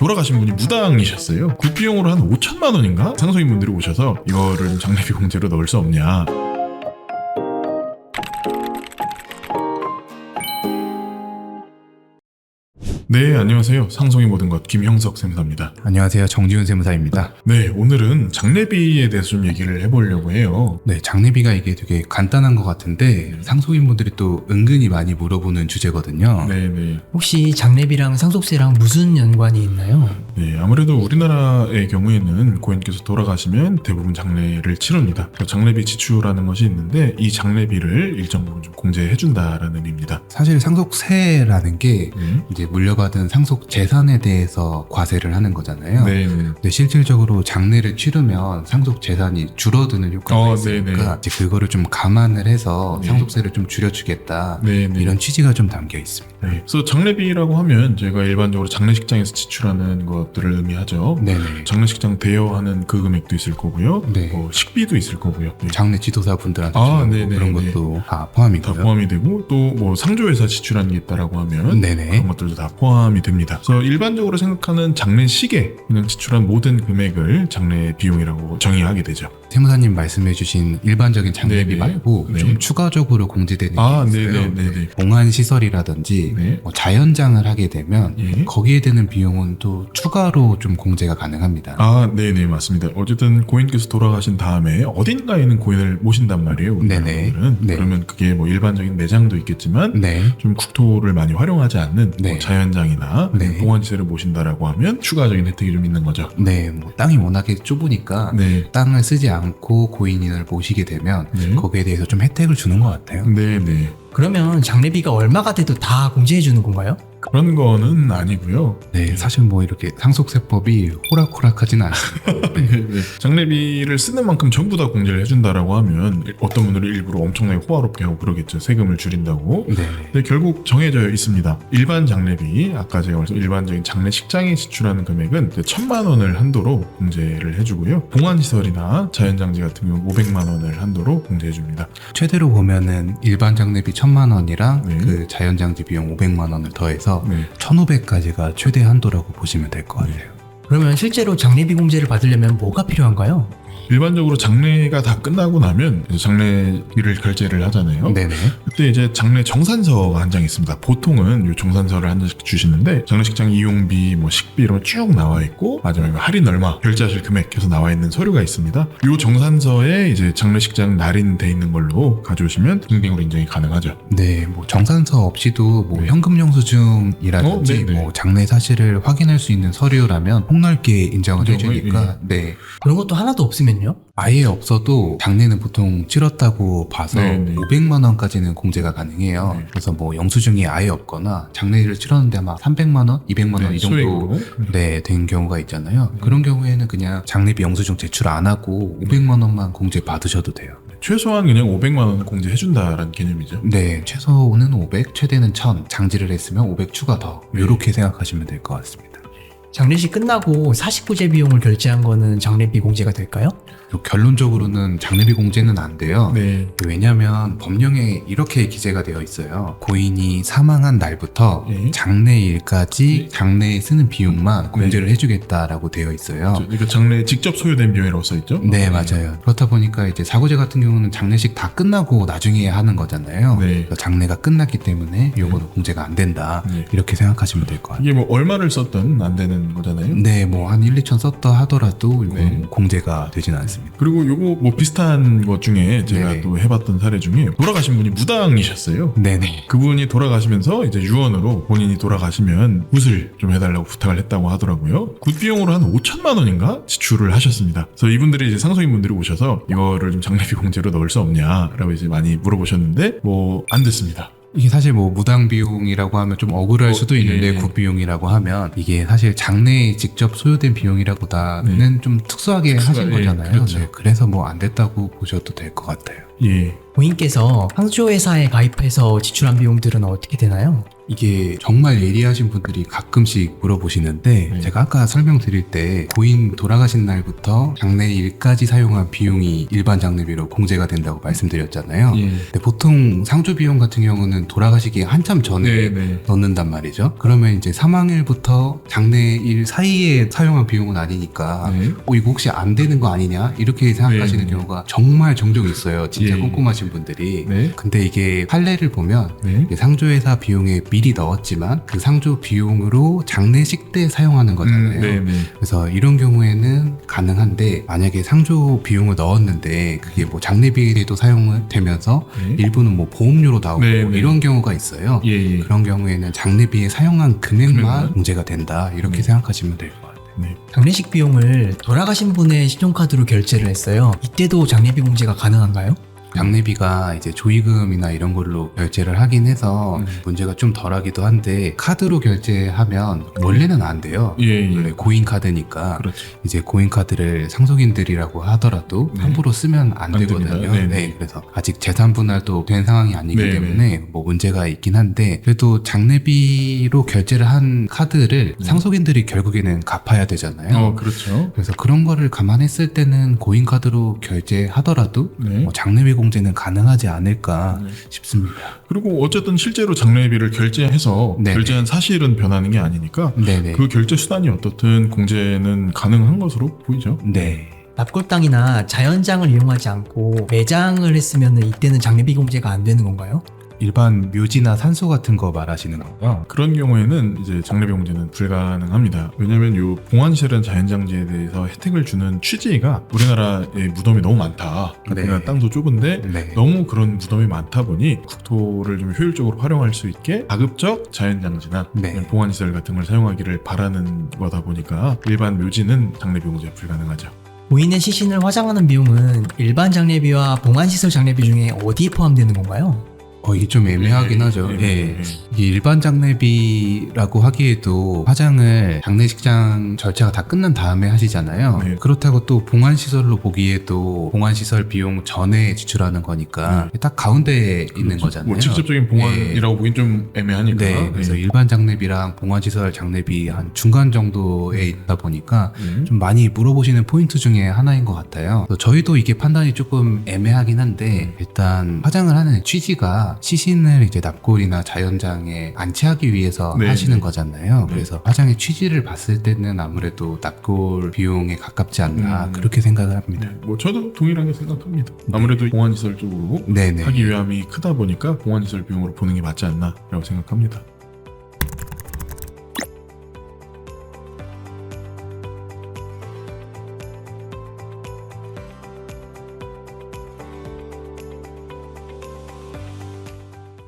돌아가신 분이 무당이셨어요. 굿비용으로 한 5천만 원인가? 상속인분들이 오셔서 이거를 좀 장례비 공제로 넣을 수 없냐. 네, 안녕하세요. 상속의 모든 것 김형석 세무사입니다. 안녕하세요. 정지훈 세무사입니다. 네, 오늘은 장례비에 대해서 좀 얘기를 해보려고 해요. 네, 장례비가 이게 되게 간단한 것 같은데 상속인분들이 또 은근히 많이 물어보는 주제거든요. 네네. 혹시 장례비랑 상속세랑 무슨 연관이 있나요? 네, 아무래도 우리나라의 경우에는 고인께서 돌아가시면 대부분 장례를 치릅니다. 장례비 지출하는 것이 있는데 이 장례비를 일정 부분 좀 공제해준다라는 의미입니다. 사실 상속세라는 게 이제 물려받은 상속 재산에 대해서 과세를 하는 거잖아요. 네네. 근데 실질적으로 장례를 치르면 상속 재산이 줄어드는 효과가 있으니까 네네. 이제 그거를 좀 감안을 해서 네. 상속세를 좀 줄여주겠다. 네네. 이런 취지가 좀 담겨 있습니다. 네. 그래서 장례비라고 하면 저희가 일반적으로 장례식장에서 지출하는 것들을 의미하죠. 네네. 장례식장 대여하는 그 금액도 있을 거고요. 네. 뭐 식비도 있을 거고요. 네. 장례 지도사분들한테 아, 주는 네네, 그런 네. 것도 다 다 포함이고요. 포함이 되고 또 뭐 상조회사 지출하는 게 있다라고 하면 네네. 그런 것들도 다 포함이 됩니다. 그래서 일반적으로 생각하는 장례식에 그냥 지출한 모든 금액을 장례 비용이라고 정의하게 되죠. 세무사님 말씀해주신 일반적인 장례비 네네. 말고 네. 좀 추가적으로 공제되는 아, 게 있어요. 네네네네. 공안 시설이라든지 네. 뭐 자연장을 하게 되면 예. 거기에 드는 비용은 또 추가로 좀 공제가 가능합니다. 아, 네네, 맞습니다. 어쨌든 고인께서 돌아가신 다음에 어딘가에는 고인을 모신단 말이에요. 네네. 우리나라는. 네. 그러면 그게 뭐 일반적인 매장도 있겠지만 네. 좀 국토를 많이 활용하지 않는 네. 뭐 자연장이나 네. 공원시설을 모신다라고 하면 추가적인 혜택이 좀 있는 거죠. 네, 뭐 땅이 워낙에 좁으니까 네, 땅을 쓰지 않고 고인을 모시게 되면 네. 거기에 대해서 좀 혜택을 주는 것 같아요. 네네. 그러면 장례비가 얼마가 돼도 다 공제해 주는 건가요? 그런 거는 아니고요. 네, 사실 뭐 이렇게 상속세법이 호락호락하지는 않습니다. 네. 네. 장례비를 쓰는 만큼 전부 다 공제를 해준다라고 하면 어떤 분들이 일부러 엄청나게 호화롭게 하고 그러겠죠. 세금을 줄인다고. 네. 근데 결국 정해져 있습니다. 일반 장례비, 아까 제가 말씀 일반적인 장례식장에 지출하는 금액은 1,000만 원을 한도로 공제를 해주고요. 봉안시설이나 자연장지 같은 경우 500만 원을 한도로 공제해줍니다. 최대로 보면은 일반 장례비 1,000만 원이랑 네. 그 자연장지 비용 500만 원을 더해서 네. 1,500까지가 최대 한도라고 보시면 될 것 같아요. 그러면 실제로 장례비 공제를 받으려면 뭐가 필요한가요? 일반적으로 장례가 다 끝나고 나면 이제 장례비를 결제를 하잖아요. 네네. 그때 이제 장례 정산서가 한 장 있습니다. 보통은 이 정산서를 한 장씩 주시는데 장례식장 이용비, 뭐 식비 이런 거 쭉 나와 있고 마지막에 할인 얼마, 결제하실 금액 해서 나와 있는 서류가 있습니다. 이 정산서에 이제 장례식장 날인돼 있는 걸로 가져오시면 승빙으로 인정이 가능하죠. 네, 뭐 정산서 없이도 뭐 네. 현금 영수증이라든지 네네. 뭐 장례 사실을 확인할 수 있는 서류라면 폭넓게 인정을 인정을, 해주니까 네. 그런 것도 하나도 없으면요? 아예 없어도 장례는 보통 치렀다고 봐서 네네. 500만 원까지는 공제가 가능해요. 네. 그래서 뭐 영수증이 아예 없거나 장례를 치렀는데 아마 300만 원, 200만 원 이 정도 소액으로. 네, 된 경우가 있잖아요. 그런 경우에는 그냥 장례비 영수증 제출 안 하고 500만 원만 공제 받으셔도 돼요. 최소한 그냥 500만 원 공제해준다라는 개념이죠. 네, 최소는 500, 최대는 1000, 장지를 했으면 500 추가 더 이렇게 생각하시면 될 것 같습니다. 장례식 끝나고 사식부제 비용을 결제한 거는 장례비 공제가 될까요? 결론적으로는 장례비 공제는 안 돼요. 네. 왜냐하면 법령에 이렇게 기재가 되어 있어요. 고인이 사망한 날부터 예. 장례일까지 장례에 쓰는 비용만 공제를 해주겠다라고 되어 있어요. 그러니까 장례에 직접 소요된 비용이라고 써있죠? 네, 맞아요. 그렇다 보니까 이제 사고제 같은 경우는 장례식 다 끝나고 나중에 하는 거잖아요. 네. 그래서 장례가 끝났기 때문에 요거는 공제가 안 된다. 네. 이렇게 생각하시면 될 것 같아요. 이게 뭐 얼마를 썼든 안 되는 거잖아요. 네, 뭐 한 1, 2천 썼다 하더라도 이건 네. 공제가 되지는 않습니다. 그리고 요거 뭐 비슷한 것 중에 제가 네네. 또 해봤던 사례 중에 돌아가신 분이 무당이셨어요. 네네. 그분이 돌아가시면서 이제 유언으로 본인이 돌아가시면 굿을 좀 해달라고 부탁을 했다고 하더라고요. 굿 비용으로 한 5천만 원인가 지출을 하셨습니다. 그래서 이분들이 이제 상속인분들이 오셔서 이거를 좀 장례비 공제로 넣을 수 없냐라고 이제 많이 물어보셨는데 뭐 안 됐습니다. 이게 사실 뭐 무당 비용이라고 하면 좀 억울할 수도 있는데 예. 굿 비용이라고 하면 이게 사실 장래에 직접 소요된 비용이라보다는 좀 특수하게 하신 예, 거잖아요. 그렇죠. 네, 그래서 뭐 안 됐다고 보셔도 될 것 같아요. 예. 고인께서 상조회사에 가입해서 지출한 비용들은 어떻게 되나요? 이게 정말 예리하신 분들이 가끔씩 물어보시는데 네. 제가 아까 설명드릴 때 고인 돌아가신 날부터 장례일까지 사용한 비용이 일반 장례비로 공제가 된다고 말씀드렸잖아요. 예. 근데 보통 상주 비용 같은 경우는 돌아가시기 한참 전에 네. 넣는단 말이죠. 그러면 이제 사망일부터 장례일 사이에 사용한 비용은 아니니까 네. 이거 혹시 안 되는 거 아니냐 이렇게 생각하시는 네. 경우가 정말 종종 있어요. 진짜 예. 꼼꼼하신 분들이. 네. 근데 이게 판례를 보면 네. 이게 상조회사 비용에 미리 넣었지만 그 상조 비용으로 장례식 때 사용하는 거잖아요. 네. 그래서 이런 경우에는 가능한데 만약에 상조 비용을 넣었는데 그게 뭐 장례비에도 사용되면서 네. 일부는 뭐 보험료로 나오고 네. 이런 경우가 있어요. 예. 그런 경우에는 장례비에 사용한 금액만 금액만? 공제가 된다 이렇게 네. 생각하시면 될 것 같아요. 네. 장례식 비용을 돌아가신 분의 신용카드로 결제를 했어요. 이때도 장례비 공제가 가능한가요? 장례비가 이제 조의금이나 이런 걸로 결제를 하긴 해서 문제가 좀 덜하기도 한데 카드로 결제하면 원래는 안 돼요. 예. 원래 고인 카드니까 그렇죠. 이제 고인 카드를 상속인들이라고 하더라도 네. 함부로 쓰면 안 안 되거든요. 됩니다. 네, 네, 네. 그래서 아직 재산 분할도 된 상황이 아니기 네, 때문에 뭐 문제가 있긴 한데 그래도 장례비로 결제를 한 카드를 네. 상속인들이 결국에는 갚아야 되잖아요. 그렇죠. 그래서 그런 거를 감안했을 때는 고인 카드로 결제하더라도 네. 뭐 장례비 공제는 가능하지 않을까 네. 싶습니다. 그리고 어쨌든 실제로 장례비를 결제해서 네네. 결제한 사실은 변하는 게 아니니까 네네. 그 결제 수단이 어떻든 공제는 가능한 것으로 보이죠. 네. 납골당이나 자연장을 이용하지 않고 매장을 했으면 이때는 장례비 공제가 안 되는 건가요? 일반 묘지나 산소 같은 거 말하시는 건가요? 그런 경우에는 이제 장례비 공제는 불가능합니다. 왜냐하면 요 봉안시설은 자연장지에 대해서 혜택을 주는 취지가 우리나라의 무덤이 너무 많다. 우리나라 네. 땅도 좁은데 네. 너무 그런 무덤이 많다 보니 국토를 좀 효율적으로 활용할 수 있게 가급적 자연장지나 네. 봉안시설 같은 걸 사용하기를 바라는 거다 보니까 일반 묘지는 장례비 공제 불가능하죠. 고인의 시신을 화장하는 비용은 일반 장례비와 봉안시설 장례비 중에 어디에 포함되는 건가요? 이게 좀 애매하긴 하죠. 예. 이게 일반 장례비라고 하기에도 화장을 장례식장 절차가 다 끝난 다음에 하시잖아요. 네. 그렇다고 또 봉안시설로 보기에도 봉안시설 비용 전에 지출하는 거니까 딱 가운데에 있는 거잖아요. 뭐 직접적인 봉안이라고 보긴 좀 애매하니까. 네, 그래서 일반 장례비랑 봉안시설 장례비 한 중간 정도에 있다 보니까 좀 많이 물어보시는 포인트 중에 하나인 것 같아요. 그래서 저희도 이게 판단이 조금 애매하긴 한데 일단 화장을 하는 취지가 시신을 이제 납골이나 자연장에 안치하기 위해서 네. 하시는 거잖아요. 네. 그래서 화장의 취지를 봤을 때는 아무래도 납골 비용에 가깝지 않나 그렇게 생각을 합니다. 네, 뭐 저도 동일하게 생각합니다. 아무래도 봉안시설 쪽으로 네네. 하기 위함이 크다 보니까 봉안시설 비용으로 보는 게 맞지 않나라고 생각합니다.